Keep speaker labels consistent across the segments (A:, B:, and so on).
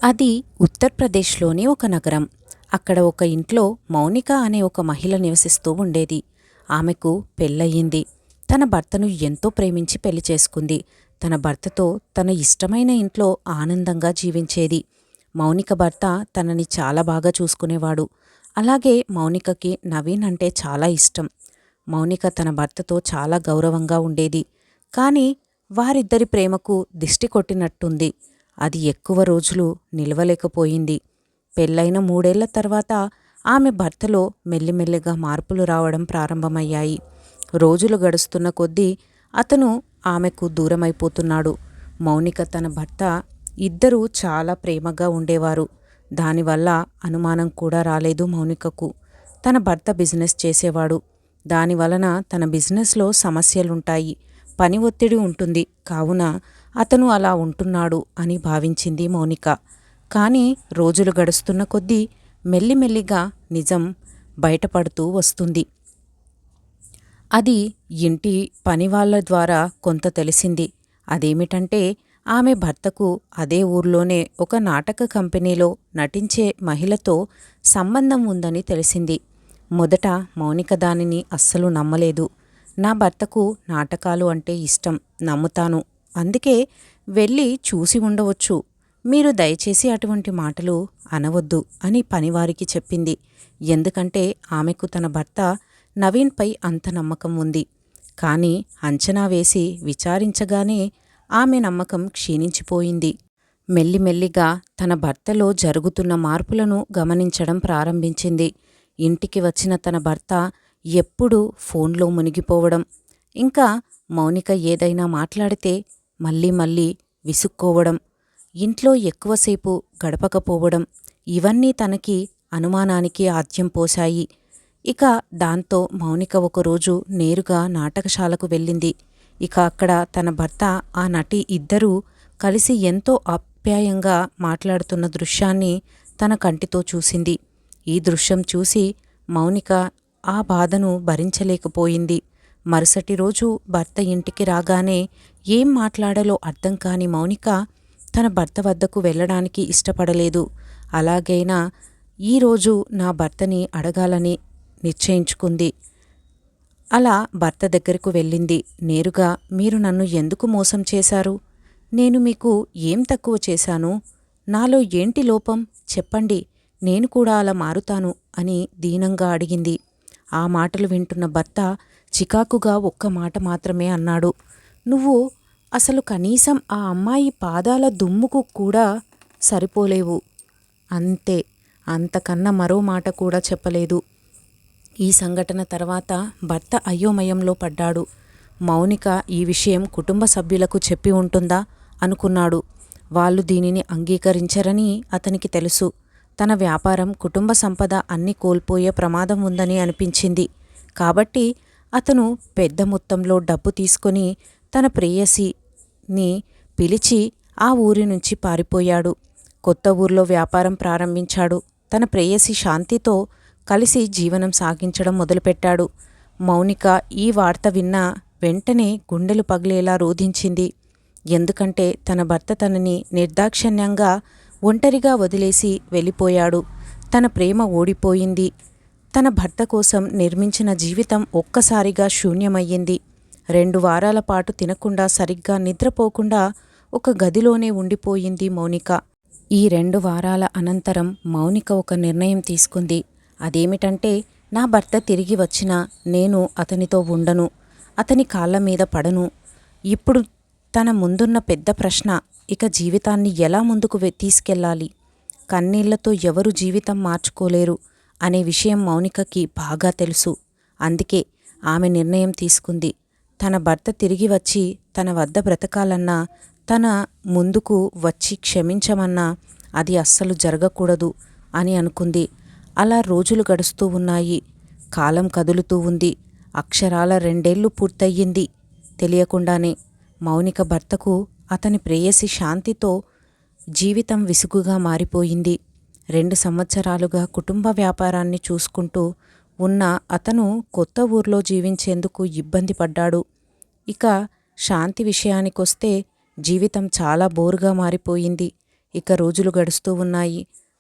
A: అది ఉత్తరప్రదేశ్లోని ఒక నగరం. అక్కడ ఒక ఇంట్లో మౌనిక అనే ఒక మహిళ నివసిస్తూ ఉండేది. ఆమెకు పెళ్ళయింది. తన భర్తను ఎంతో ప్రేమించి పెళ్లి చేసుకుంది. తన భర్తతో తన ఇష్టమైన ఇంట్లో ఆనందంగా జీవించేది. మౌనిక భర్త తనని చాలా బాగా చూసుకునేవాడు. అలాగే మౌనికకి నవీన్ అంటే చాలా ఇష్టం. మౌనిక తన భర్తతో చాలా గౌరవంగా ఉండేది. కాని వారిద్దరి ప్రేమకు దిష్టి కొట్టినట్టుంది. అది ఎక్కువ రోజులు నిలవలేకపోయింది. పెళ్ళైన 3 ఏళ్ల తర్వాత ఆమె భర్తలో మెల్లిమెల్లిగా మార్పులు రావడం ప్రారంభమయ్యాయి. రోజులు గడుస్తున్న కొద్దీ అతను ఆమెకు దూరమైపోతున్నాడు. మౌనిక తన భర్త ఇద్దరూ చాలా ప్రేమగా ఉండేవారు. దానివల్ల అనుమానం కూడా రాలేదు మౌనికకు. తన భర్త బిజినెస్ చేసేవాడు. దానివలన తన బిజినెస్లో సమస్యలుంటాయి, పని ఒత్తిడి ఉంటుంది. కావున అతను అలా ఉంటున్నాడు అని భావించింది మౌనిక. కానీ రోజులు గడుస్తున్న కొద్దీ మెల్లిమెల్లిగా నిజం బయటపడుతూ వస్తుంది. అది ఇంటి పనివాళ్ల ద్వారా కొంత తెలిసింది. అదేమిటంటే ఆమె భర్తకు అదే ఊర్లోనే ఒక నాటక కంపెనీలో నటించే మహిళతో సంబంధం ఉందని తెలిసింది. మొదట మౌనిక దానిని అస్సలు నమ్మలేదు. నా భర్తకు నాటకాలు అంటే ఇష్టం, నమ్ముతాను. అందుకే వెళ్ళి చూసి ఉండవచ్చు. మీరు దయచేసి అటువంటి మాటలు అనవద్దు అని పనివారికి చెప్పింది. ఎందుకంటే ఆమెకు తన భర్త నవీన్పై అంత నమ్మకం ఉంది. కానీ అంచనా వేసి విచారించగానే ఆమె నమ్మకం క్షీణించిపోయింది. మెల్లిమెల్లిగా తన భర్తలో జరుగుతున్న మార్పులను గమనించడం ప్రారంభించింది. ఇంటికి వచ్చిన తన భర్త ఎప్పుడూ ఫోన్లో మునిగిపోవడం, ఇంకా మౌనిక ఏదైనా మాట్లాడితే మళ్ళీ మళ్ళీ విసుక్కోవడం, ఇంట్లో ఎక్కువసేపు గడపకపోవడం, ఇవన్నీ తనకి అనుమానానికి ఆద్యం పోశాయి. ఇక దాంతో మౌనిక ఒకరోజు నేరుగా నాటకశాలకు వెళ్ళింది. ఇక అక్కడ తన భర్త, ఆ నటి ఇద్దరూ కలిసి ఎంతో ఆప్యాయంగా మాట్లాడుతున్న దృశ్యాన్ని తన కంటితో చూసింది. ఈ దృశ్యం చూసి మౌనిక ఆ బాధను భరించలేకపోయింది. మరుసటి రోజు భర్త ఇంటికి రాగానే ఏం మాట్లాడాలో అర్థం కాని మౌనిక తన భర్త వద్దకు వెళ్ళడానికి ఇష్టపడలేదు. అలాగైనా ఈరోజు నా భర్తని అడగాలని నిశ్చయించుకుంది. అలా భర్త దగ్గరకు వెళ్ళింది. నేరుగా, మీరు నన్ను ఎందుకు మోసం చేశారు? నేను మీకు ఏం తక్కువ చేశాను? నాలో ఏంటి లోపం చెప్పండి, నేను కూడా అలా మారుతాను అని దీనంగా అడిగింది. ఆ మాటలు వింటున్న భర్త చికాకుగా ఒక్క మాట మాత్రమే అన్నాడు. నువ్వు అసలు కనీసం ఆ అమ్మాయి పాదాల దుమ్ముకు కూడా సరిపోలేవు. అంతే, అంతకన్నా మరో మాట కూడా చెప్పలేదు. ఈ సంఘటన తర్వాత భర్త అయోమయంలో పడ్డాడు. మౌనిక ఈ విషయం కుటుంబ సభ్యులకు చెప్పి ఉంటుందా అనుకున్నాడు. వాళ్ళు దీనిని అంగీకరించరని అతనికి తెలుసు. తన వ్యాపారం, కుటుంబ సంపద అన్నీ కోల్పోయే ప్రమాదం ఉందని అనిపించింది. కాబట్టి అతను పెద్ద మొత్తంలో డబ్బు తీసుకొని తన ప్రేయసిని పిలిచి ఆ ఊరి నుంచి పారిపోయాడు. కొత్త ఊర్లో వ్యాపారం ప్రారంభించాడు. తన ప్రేయసి శాంతితో కలిసి జీవనం సాగించడం మొదలుపెట్టాడు. మౌనిక ఈ వార్త విన్న వెంటనే గుండెలు పగిలేలా రోధించింది. ఎందుకంటే తన భర్త తనని నిర్దాక్షిణ్యంగా ఒంటరిగా వదిలేసి వెళ్ళిపోయాడు. తన ప్రేమ ఓడిపోయింది. తన భర్త కోసం నిర్మించిన జీవితం ఒక్కసారిగా శూన్యమయ్యింది. 2 వారాల పాటు తినకుండా, సరిగ్గా నిద్రపోకుండా ఒక గదిలోనే ఉండిపోయింది మౌనిక. ఈ 2 వారాల అనంతరం మౌనిక ఒక నిర్ణయం తీసుకుంది. అదేమిటంటే, నా భర్త తిరిగి వచ్చినా నేను అతనితో ఉండను, అతని కాళ్ళ మీద పడను. ఇప్పుడు తన ముందున్న పెద్ద ప్రశ్న, ఇక జీవితాన్ని ఎలా ముందుకు తీసుకెళ్ళాలి? కన్నీళ్లతో ఎవరు జీవితం మార్చుకోలేరు అనే విషయం మౌనికకి బాగా తెలుసు. అందుకే ఆమె నిర్ణయం తీసుకుంది. తన భర్త తిరిగి వచ్చి తన వద్ద బ్రతకాలన్నా, తన ముందుకు వచ్చి క్షమించమన్నా అది అస్సలు జరగకూడదు అని అనుకుంది. అలా రోజులు గడుస్తూ ఉన్నాయి. కాలం కదులుతూ ఉంది. అక్షరాల 2 ఏళ్లు పూర్తయ్యింది. తెలియకుండానే మౌనిక భర్తకు అతని ప్రేయసి శాంతితో జీవితం విసుగుగా మారిపోయింది. 2 సంవత్సరాలుగా కుటుంబ వ్యాపారాన్ని చూసుకుంటూ ఉన్న అతను కొత్త ఊర్లో జీవించేందుకు ఇబ్బంది పడ్డాడు. ఇక శాంతి విషయానికొస్తే జీవితం చాలా బోరుగా మారిపోయింది. ఇక రోజులు గడుస్తూ ఉన్నాయి.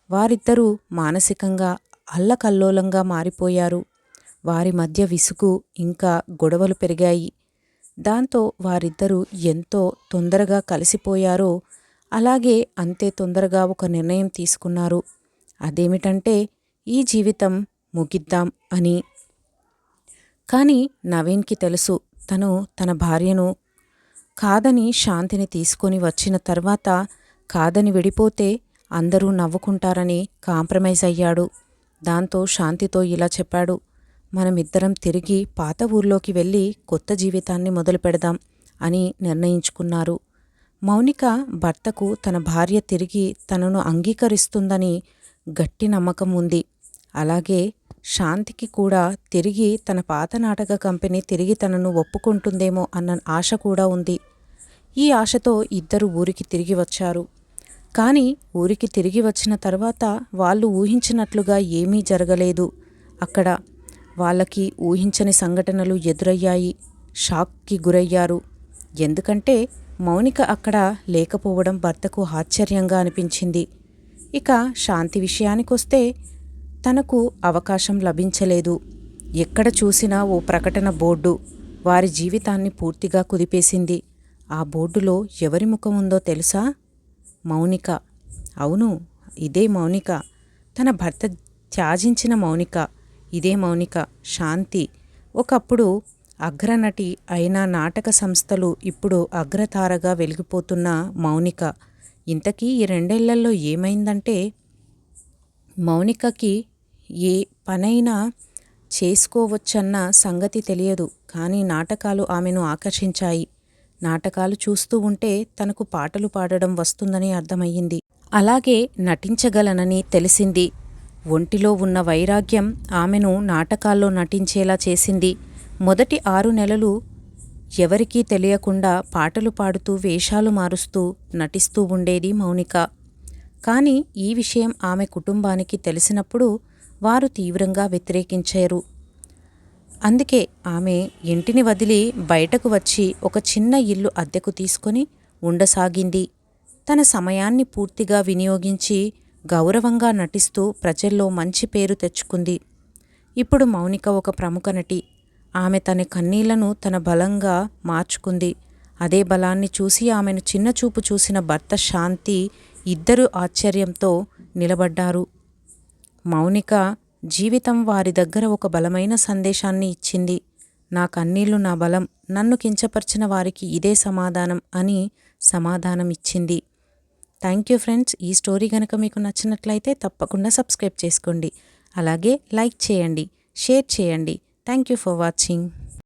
A: వారిద్దరూ మానసికంగా అల్లకల్లోలంగా మారిపోయారు. వారి మధ్య విసుగు ఇంకా గొడవలు పెరిగాయి. దాంతో వారిద్దరూ ఎంతో తొందరగా కలిసిపోయారో అలాగే అంతే తొందరగా ఒక నిర్ణయం తీసుకున్నారు. అదేమిటంటే ఈ జీవితం ముగిద్దాం అని. కానీ నవీన్కి తెలుసు తను తన భార్యను కాదని శాంతిని తీసుకొని వచ్చిన తర్వాత కాదని విడిపోతే అందరూ నవ్వుకుంటారని కాంప్రమైజ్ అయ్యాడు. దాంతో శాంతితో ఇలా చెప్పాడు, మనమిద్దరం తిరిగి పాత ఊర్లోకి వెళ్ళి కొత్త జీవితాన్ని మొదలు పెడదాం అని నిర్ణయించుకున్నారు. మౌనిక భర్తకు తన భార్య తిరిగి తనను అంగీకరిస్తుందని గట్టి నమ్మకం ఉంది. అలాగే శాంతికి కూడా తిరిగి తన పాత నాటక కంపెనీ తిరిగి తనను ఒప్పుకుంటుందేమో అన్న ఆశ కూడా ఉంది. ఈ ఆశతో ఇద్దరు ఊరికి తిరిగి వచ్చారు. కానీ ఊరికి తిరిగి వచ్చిన తర్వాత వాళ్ళు ఊహించినట్లుగా ఏమీ జరగలేదు. అక్కడ వాళ్ళకి ఊహించని సంఘటనలు ఎదురయ్యాయి. షాక్కి గురయ్యారు. ఎందుకంటే మౌనిక అక్కడ లేకపోవడం భర్తకు ఆశ్చర్యంగా అనిపించింది. ఇక శాంతి విషయానికొస్తే తనకు అవకాశం లభించలేదు. ఎక్కడ చూసినా ఓ ప్రకటన బోర్డు వారి జీవితాన్ని పూర్తిగా కుదిపేసింది. ఆ బోర్డులో ఎవరి ముఖం ఉందో తెలుసా? మౌనిక. అవును, ఇదే మౌనిక. తన భర్త త్యాజించిన మౌనిక. ఇదే మౌనిక. శాంతి ఒకప్పుడు అగ్రనటి అయిన నాటక సంస్థలు ఇప్పుడు అగ్రతారగా వెలిగిపోతున్న మౌనిక. ఇంతకీ ఈ 2 ఏళ్లలో ఏమైందంటే మౌనికకి ఏ పనైనా చేసుకోవచ్చన్న సంగతి తెలియదు. కానీ నాటకాలు ఆమెను ఆకర్షించాయి. నాటకాలు చూస్తూ ఉంటే తనకు పాటలు పాడడం వస్తుందని అర్థమయ్యింది. అలాగే నటించగలనని తెలిసింది. ఒంటిలో ఉన్న వైరాగ్యం ఆమెను నాటకాల్లో నటించేలా చేసింది. మొదటి 6 నెలలు ఎవరికీ తెలియకుండా పాటలు పాడుతూ వేషాలు మారుస్తూ నటిస్తూ ఉండేది మౌనిక. కానీ ఈ విషయం ఆమె కుటుంబానికి తెలిసినప్పుడు వారు తీవ్రంగా వ్యతిరేకించారు. అందుకే ఆమె ఇంటిని వదిలి బయటకు వచ్చి ఒక చిన్న ఇల్లు అద్దెకు తీసుకొని ఉండసాగింది. తన సమయాన్ని పూర్తిగా వినియోగించి గౌరవంగా నటిస్తూ ప్రజల్లో మంచి పేరు తెచ్చుకుంది. ఇప్పుడు మౌనిక ఒక ప్రముఖ నటి. ఆమె తన కన్నీళ్లను తన బలంగా మార్చుకుంది. అదే బలాన్ని చూసి ఆమెను చిన్నచూపు చూసిన భర్త శాంతి ఇద్దరూ ఆశ్చర్యంతో నిలబడ్డారు. మౌనిక జీవితం వారి దగ్గర ఒక బలమైన సందేశాన్ని ఇచ్చింది. నా కన్నీళ్లు నా బలం, నన్ను కించపరిచిన వారికి ఇదే సమాధానం అని సమాధానం ఇచ్చింది. Thank you friends. ఈ స్టోరీ కనుక మీకు నచ్చినట్లయితే తప్పకుండా సబ్స్క్రైబ్ చేసుకోండి. అలాగే లైక్ చేయండి, షేర్ చేయండి. Thank you for watching.